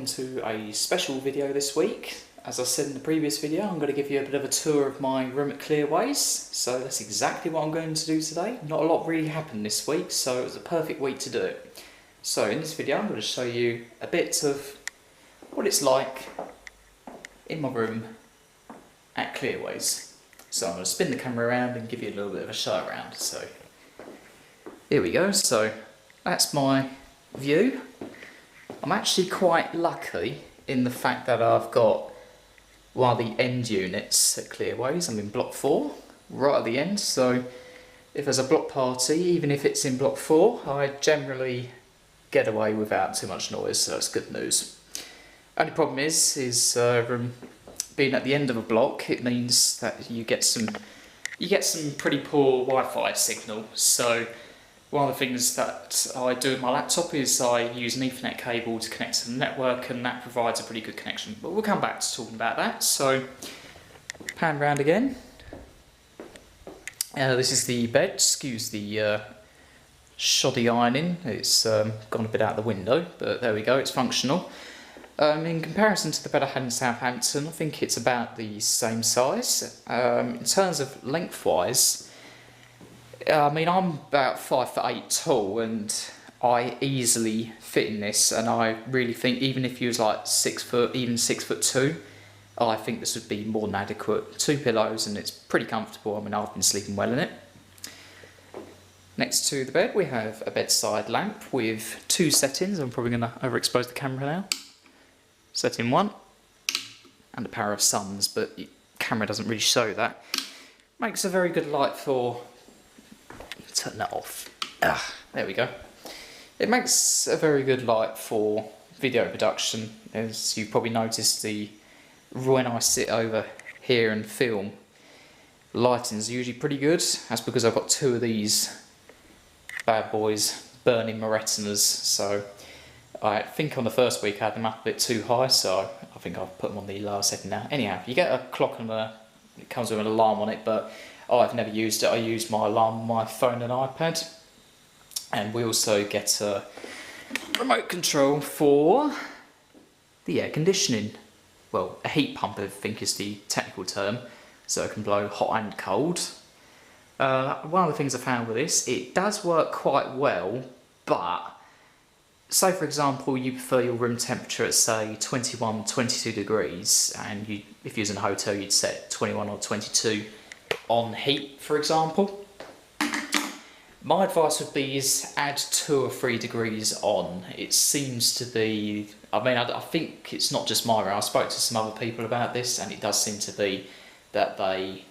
welcome to a special video this week. As I said in the previous video, I'm going to give you a bit of a tour of my room at Clearways. So that's exactly what I'm going to do today. Not a lot really happened this week, so it was a perfect week to do it. So in this video I'm going to show you a bit of what it's like in my room at Clearways. So I'm going to spin the camera around and give you a little bit of a show around. So here we go. So that's my view. I'm actually quite lucky in the fact that I've got one of the end units at Clearways. I'm in block 4, right at the end, so if there's a block party, even if it's in block 4, I generally get away without too much noise, so that's good news. Only problem is being at the end of a block, it means that you get some pretty poor Wi-Fi signal. So one of the things that I do with my laptop is I use an Ethernet cable to connect to the network, and that provides a pretty good connection. But we'll come back to talking about that. So, pan round again. This is the bed. Excuse the shoddy ironing. It's gone a bit out the window, but there we go. It's functional. In comparison to the bed I had in Southampton, I think it's about the same size. In terms of lengthwise, I mean, I'm about 5'8" tall, and I easily fit in this, and I really think even if you was like 6 foot, even 6'2", I think this would be more than adequate. 2 pillows and it's pretty comfortable. I mean, I've been sleeping well in it. Next to the bed we have a bedside lamp with 2 settings. I'm probably going to overexpose the camera now. Setting 1 and a pair of suns, but the camera doesn't really show that. Makes a very good light for... Turn that off. There we go. It makes a very good light for video production. As you probably noticed, when I sit over here and film, lighting's usually pretty good. That's because I've got 2 of these bad boys burning my retinas. So I think on the first week I had them up a bit too high, so I think I've put them on the lower setting now. Anyhow, you get a clock and it comes with an alarm on it, but I've never used it. I use my alarm on my phone and iPad. And we also get a remote control for the air conditioning. Well, a heat pump I think is the technical term, so it can blow hot and cold. One of the things I found with this, it does work quite well, but say for example you prefer your room temperature at say 21, 22 degrees, and if you was in a hotel you'd set 21 or 22 on heat, for example. My advice would be is add 2 or 3 degrees on. It seems to be, I mean, I think it's not just my room. I spoke to some other people about this, and it does seem to be that they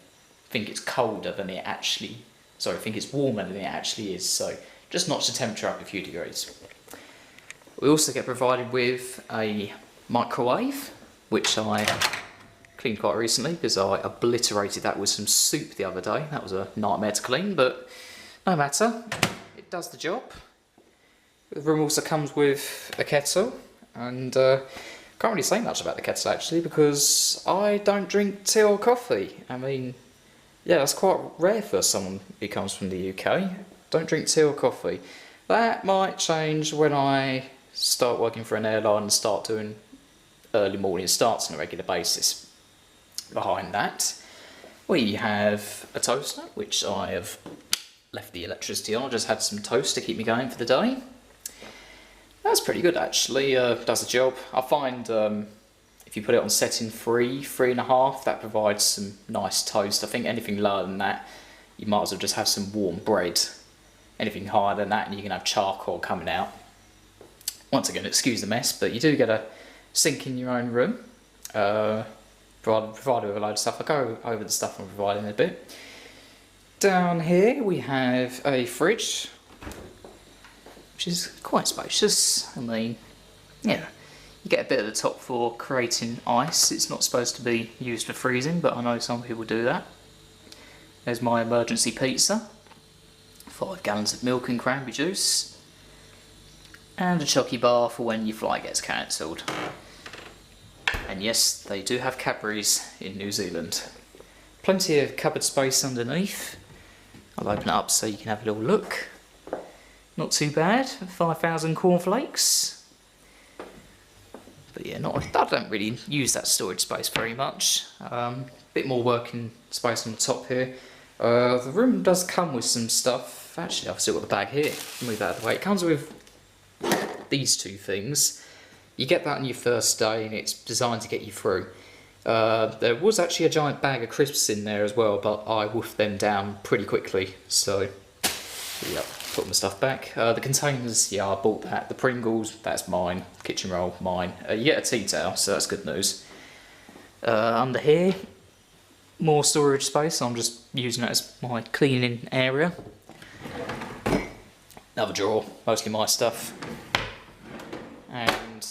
think it's colder than it actually, sorry, think it's warmer than it actually is. So just notch the temperature up a few degrees. We also get provided with a microwave, which I cleaned quite recently because I obliterated that with some soup the other day. That was a nightmare to clean, but no matter, it does the job. The room also comes with a kettle, and can't really say much about the kettle actually because I don't drink tea or coffee. I mean, yeah, that's quite rare for someone who comes from the UK. Don't drink tea or coffee. That might change when I start working for an airline and start doing early morning starts on a regular basis. Behind that we have a toaster, which I have left the electricity on. I just had some toast to keep me going for the day. That's pretty good actually, does the job. I find if you put it on setting 3, 3.5, that provides some nice toast. I think anything lower than that you might as well just have some warm bread. Anything higher than that and you can have charcoal coming out. Once again, excuse the mess, but you do get a sink in your own room. Provided with a load of stuff. I'll go over the stuff I'm providing in a bit. Down here we have a fridge, which is quite spacious. I mean, yeah, you get a bit at the top for creating ice. It's not supposed to be used for freezing, but I know some people do that. There's my emergency pizza, 5 gallons of milk and cranberry juice, and a chocky bar for when your flight gets cancelled. And yes, they do have Cadbury's in New Zealand. Plenty of cupboard space underneath. I'll open it up so you can have a little look. Not too bad. 5,000 cornflakes. But yeah, I don't really use that storage space very much. Bit more working space on the top here. The room does come with some stuff. Actually, I've still got the bag here. Move that out of the way. It comes with these two things. You get that on your first day and it's designed to get you through. There was actually a giant bag of crisps in there as well, but I wolfed them down pretty quickly. So, yep, put my stuff back. The containers, yeah, I bought that. The Pringles, that's mine. Kitchen roll, mine. You get a tea towel, so that's good news. Under here, more storage space. I'm just using it as my cleaning area. Another drawer, mostly my stuff. And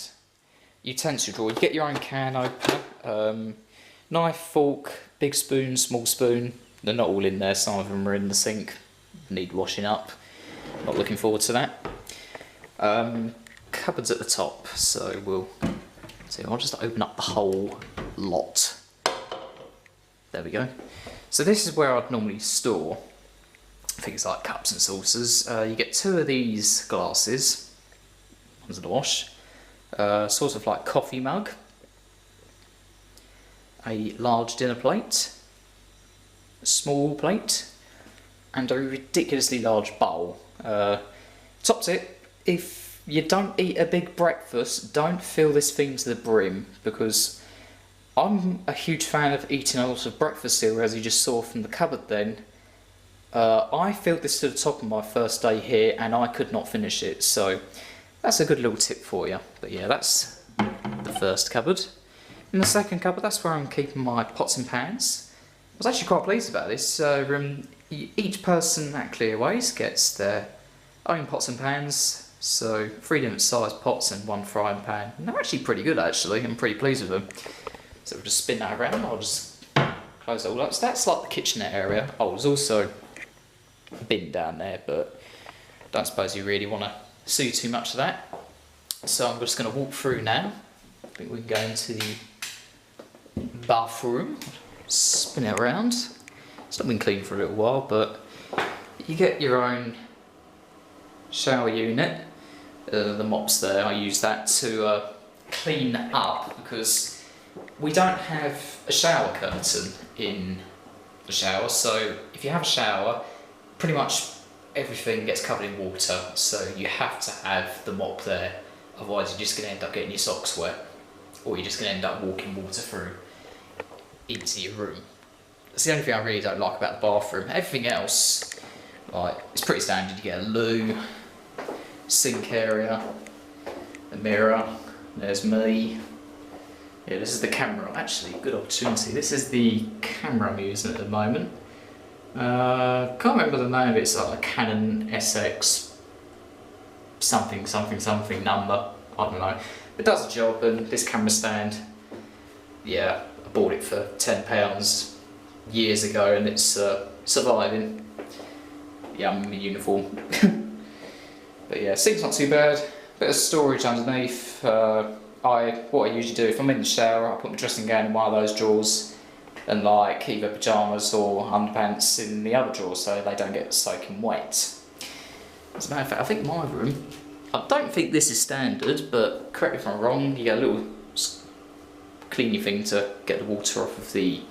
utensil drawer. You get your own can opener. Knife, fork, big spoon, small spoon. They're not all in there. Some of them are in the sink. Need washing up. Not looking forward to that. Cupboards at the top. So I'll just open up the whole lot. There we go. So this is where I'd normally store things like cups and saucers. You get two of these glasses. One's in the wash. Sort of like coffee mug. A large dinner plate. A small plate. And a ridiculously large bowl. Top tip, if you don't eat a big breakfast, don't fill this thing to the brim, because I'm a huge fan of eating a lot of breakfast cereal, as you just saw from the cupboard then. I filled this to the top on my first day here and I could not finish it, so that's a good little tip for you. But yeah, that's the first cupboard. In the second cupboard, that's where I'm keeping my pots and pans. I was actually quite pleased about this. Each person at Clearways gets their own pots and pans, so 3 different size pots and 1 frying pan. And they're actually pretty good actually, I'm pretty pleased with them. So we'll just spin that around, I'll just close it all up. So that's like the kitchenette area. Oh, there's also a bin down there, but I don't suppose you really want to see too much of that. So I'm just going to walk through now. I think we can go into the bathroom, spin it around. It's not been cleaned for a little while, but you get your own shower unit. The mop's there, I use that to clean up, because we don't have a shower curtain in the shower, so if you have a shower, pretty much everything gets covered in water, so you have to have the mop there, otherwise you're just going to end up getting your socks wet, or you're just going to end up walking water through into your room. That's the only thing I really don't like about the bathroom. Everything else, like, it's pretty standard. You get a loo, sink area, a mirror, there's me. Yeah, this is the camera. Actually, good opportunity. This is the camera I'm using at the moment. Can't remember the name of it. It's like a Canon SX something number. I don't know. It does a job, and this camera stand, yeah, I bought it for £10 years ago, and it's surviving. Yeah, I'm in my uniform. But yeah, sink's not too bad. Bit of storage underneath. What I usually do, if I'm in the shower, I put my dressing gown in one of those drawers, and like either pyjamas or underpants in the other drawer, so they don't get soaking wet. As a matter of fact, I think my room, I don't think this is standard, but correct me if I'm wrong, you get a little cleany thing to get the water off of the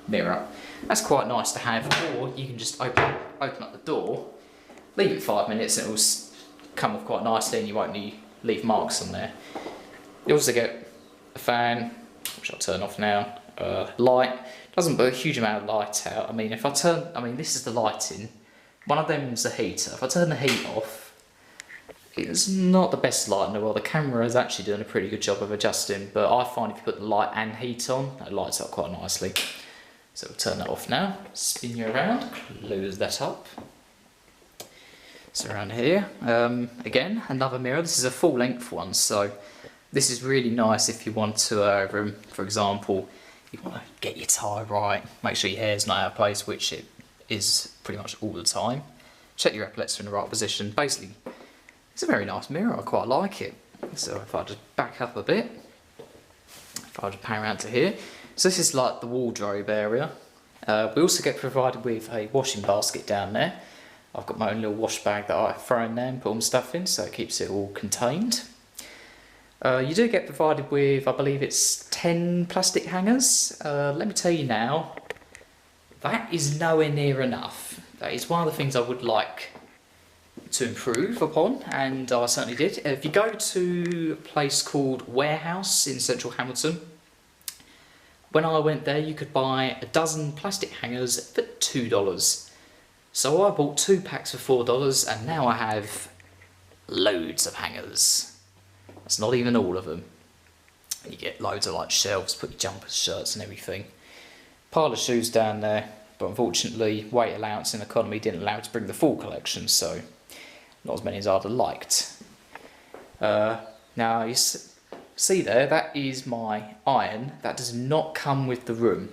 mirror. That's quite nice to have, or you can just open up the door, leave it 5 minutes, and it will come off quite nicely, and you won't leave marks on there. You also get a fan, which I'll turn off now. Light, doesn't put a huge amount of light out. I mean, this is the lighting. One of them's a heater. If I turn the heat off, it's not the best light in the world. The camera is actually doing a pretty good job of adjusting, but I find if you put the light and heat on, it lights up quite nicely. So we'll turn that off now. Spin you around, close that up. So around here, again, another mirror. This is a full length one, so this is really nice if you want to, for example, you want to get your tie right, make sure your hair's not out of place, which it is pretty much all the time. Check your epaulets are in the right position. Basically, it's a very nice mirror, I quite like it. So if I just back up a bit, if I just pan around to here. So this is like the wardrobe area. We also get provided with a washing basket down there. I've got my own little wash bag that I throw in there and put all my stuff in, so it keeps it all contained. You do get provided with, I believe it's 10 plastic hangers. Let me tell you now, that is nowhere near enough. That is one of the things I would like to improve upon, and I certainly did. If you go to a place called Warehouse in central Hamilton, when I went there you could buy a dozen plastic hangers for $2. So I bought 2 packs for $4 and now I have loads of hangers. That's not even all of them. You get loads of like shelves, put your jumpers, shirts and everything. Pile of shoes down there, but unfortunately weight allowance in economy didn't allow me to bring the full collection, so not as many as I'd have liked. Now you see there, that is my iron. That does not come with the room.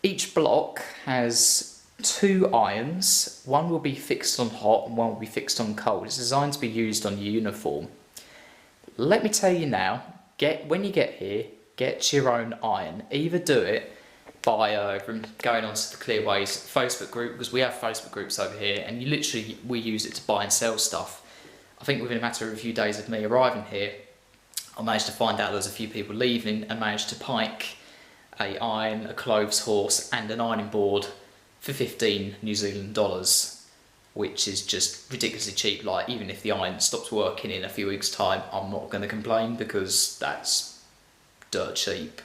Each block has 2 irons. One will be fixed on hot and one will be fixed on cold. It's designed to be used on your uniform. Let me tell you now, when you get here, get your own iron. Either do it by going onto the Clearways Facebook group, because we have Facebook groups over here, and we use it to buy and sell stuff. I think within a matter of a few days of me arriving here, I managed to find out there was a few people leaving and managed to pike a iron, a clothes horse and an ironing board for 15 New Zealand dollars, which is just ridiculously cheap. Like, even if the iron stops working in a few weeks' time, I'm not going to complain because that's dirt cheap.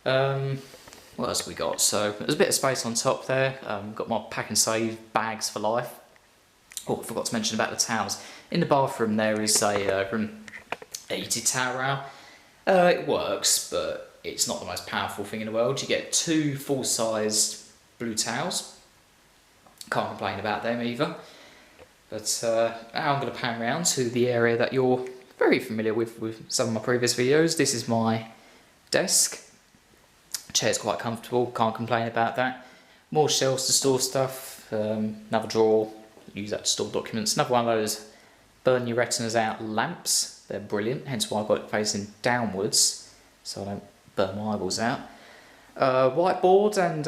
What else have we got? So there's a bit of space on top there. Got my pack and save bags for life. Oh, I forgot to mention about the towels. In the bathroom there is a heated towel rail. It works, but it's not the most powerful thing in the world. You get 2 full-sized blue towels. Can't complain about them either. But now I'm going to pan around to the area that you're very familiar with some of my previous videos. This is my desk. Chair's quite comfortable, can't complain about that. More shelves to store stuff, another drawer, use that to store documents. Another one of those burn your retinas out lamps. They're brilliant, hence why I've got it facing downwards so I don't burn my eyeballs out. Whiteboard and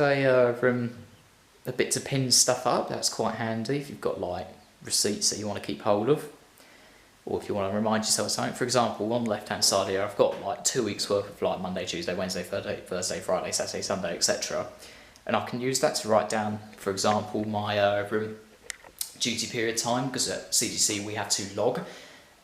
a bit to pin stuff up. That's quite handy if you've got like receipts that you want to keep hold of, or if you want to remind yourself of something. For example, on the left hand side here I've got like 2 weeks worth of like Monday, Tuesday, Wednesday, Thursday, Friday, Saturday, Sunday, etc. And I can use that to write down, for example, my duty period time, because at CTC we have to log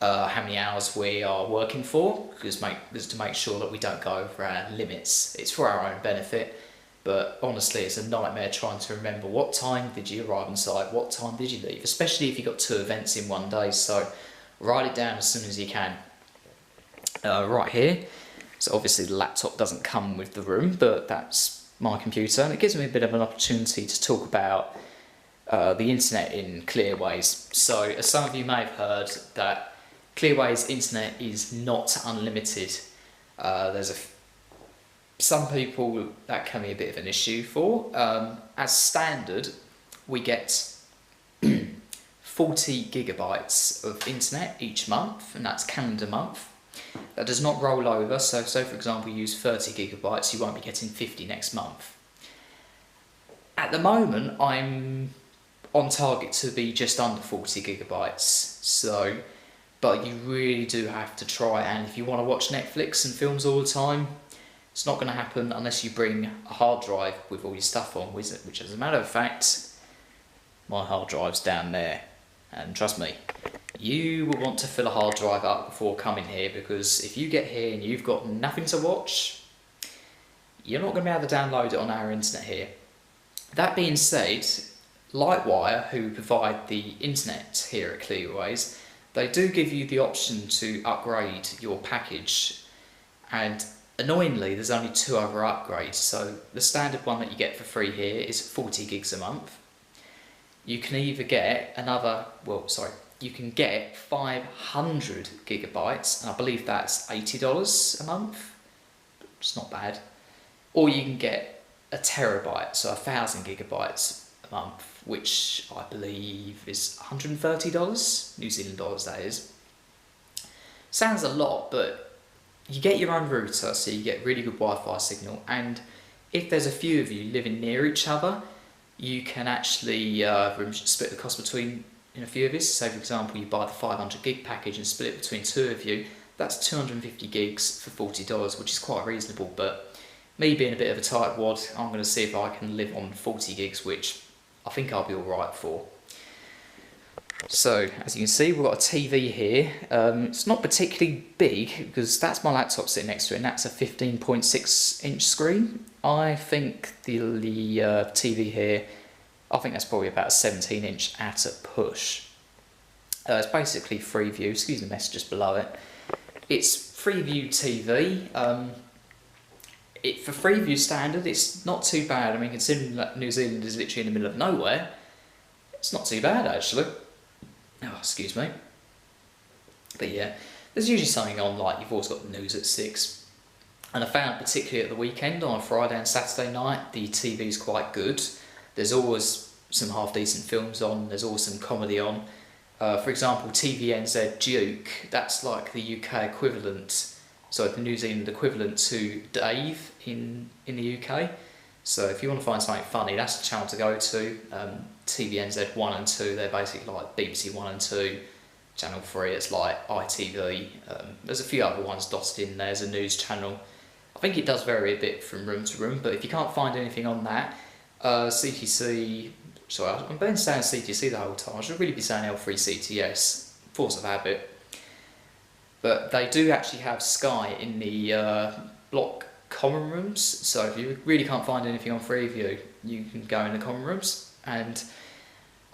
how many hours we are working for, because to make sure that we don't go over our limits. It's for our own benefit, but honestly it's a nightmare trying to remember what time did you arrive on site, what time did you leave, especially if you've got 2 events in one day. So write it down as soon as you can. Right here, so obviously the laptop doesn't come with the room, but that's my computer, and it gives me a bit of an opportunity to talk about the internet in Clearways. So as some of you may have heard, that Clearways internet is not unlimited. There's some people that can be a bit of an issue for. As standard, we get 40 gigabytes of internet each month, and that's calendar month. That does not roll over, so for example you use 30 gigabytes, you won't be getting 50 next month. At the moment I'm on target to be just under 40 gigabytes, but you really do have to try, and if you want to watch Netflix and films all the time, it's not going to happen unless you bring a hard drive with all your stuff on, which as a matter of fact, my hard drive's down there. And trust me, you will want to fill a hard drive up before coming here, because if you get here and you've got nothing to watch, you're not going to be able to download it on our internet here. That being said, Lightwire, who provide the internet here at Clearways, they do give you the option to upgrade your package, and annoyingly there's only 2 other upgrades. So the standard one that you get for free here is 40 gigs a month. You can either get you can get 500 gigabytes, and I believe that's $80 a month. It's not bad. Or you can get a terabyte, so 1,000 gigabytes a month, which I believe is $130, New Zealand dollars that is. Sounds a lot, but you get your own router, so you get really good Wi-Fi signal, and if there's a few of you living near each other, you can actually split the cost between a few of you. So for example, you buy the 500 gig package and split it between 2 of you. that's 250 gigs for $40, which is quite reasonable, but me being a bit of a tight wad, I'm going to see if I can live on 40 gigs, which I think I'll be alright for. So, as you can see, we've got a TV here. It's not particularly big, because that's my laptop sitting next to it, and that's a 15.6 inch screen. I think the TV here, I think that's probably about a 17 inch at a push. It's basically Freeview, excuse the messages below it. It's Freeview TV. For Freeview standard, it's not too bad. I mean, considering that New Zealand is literally in the middle of nowhere, it's not too bad actually. Oh, excuse me. But yeah, there's usually something on, like you've always got the news at 6. And I found particularly at the weekend, on a Friday and Saturday night, the TV's quite good. There's always some half decent films on, there's always some comedy on. For example, TVNZ Duke, that's like the UK equivalent, so the New Zealand equivalent to Dave in the UK. So if you want to find something funny, that's the channel to go to. TVNZ 1 and 2, they're basically like BBC 1 and 2. Channel 3, it's like ITV. There's a few other ones dotted in there. There's a news channel. I think it does vary a bit from room to room, but if you can't find anything on that, CTC, sorry, I've been saying CTC the whole time. I should really be saying L3CTS, force of habit. But they do actually have Sky in the block common rooms, so if you really can't find anything on Freeview, you can go in the common rooms. And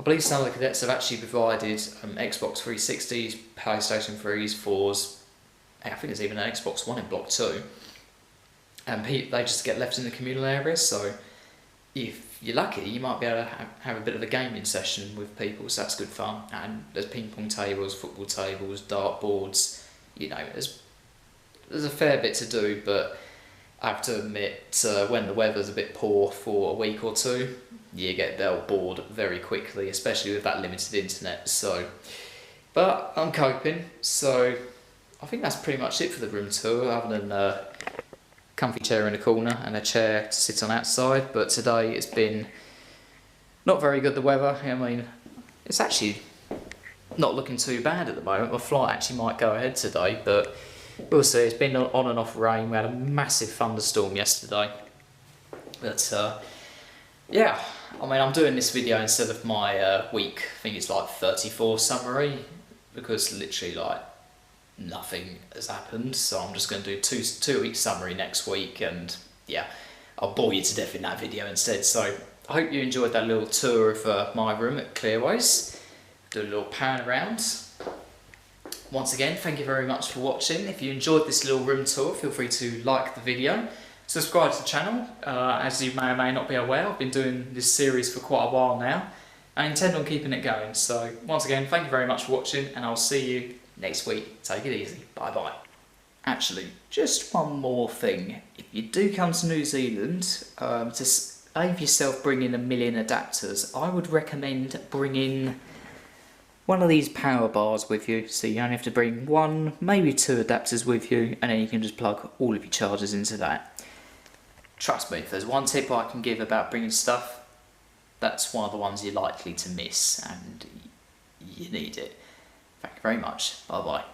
I believe some of the cadets have actually provided Xbox 360s, PlayStation 3s, 4s, I think there's even an Xbox One in block 2. And they just get left in the communal area, so if you're lucky, you might be able to have a bit of a gaming session with people, so that's good fun. And there's ping pong tables, football tables, dart boards, you know, there's a fair bit to do, but I have to admit, when the weather's a bit poor for a week or two, you get bored very quickly, especially with that limited internet. So, but I'm coping, so I think that's pretty much it for the room tour, other than a comfy chair in the corner and a chair to sit on outside. But today it's been not very good, the weather. I mean, it's actually not looking too bad at the moment. My flight actually might go ahead today, but we'll see. It's been on and off rain. We had a massive thunderstorm yesterday. But yeah, I mean, I'm doing this video instead of my week, I think it's like 34 summary, because literally like nothing has happened. So I'm just going to do two week summary next week, and yeah, I'll bore you to death in that video instead. So I hope you enjoyed that little tour of my room at Clearways. Do a little pan around. Once again, thank you very much for watching. If you enjoyed this little room tour, feel free to like the video. Subscribe to the channel. As you may or may not be aware, I've been doing this series for quite a while now. I intend on keeping it going. So once again, thank you very much for watching, and I'll see you next week. Take it easy. Bye bye. Actually, just one more thing. If you do come to New Zealand, to save yourself bringing 1 million adapters, I would recommend bringing one of these power bars with you. So you only have to bring 1, maybe 2 adapters with you, and then you can just plug all of your chargers into that. Trust me, if there's one tip I can give about bringing stuff, that's one of the ones you're likely to miss, and you need it. Thank you very much. Bye bye.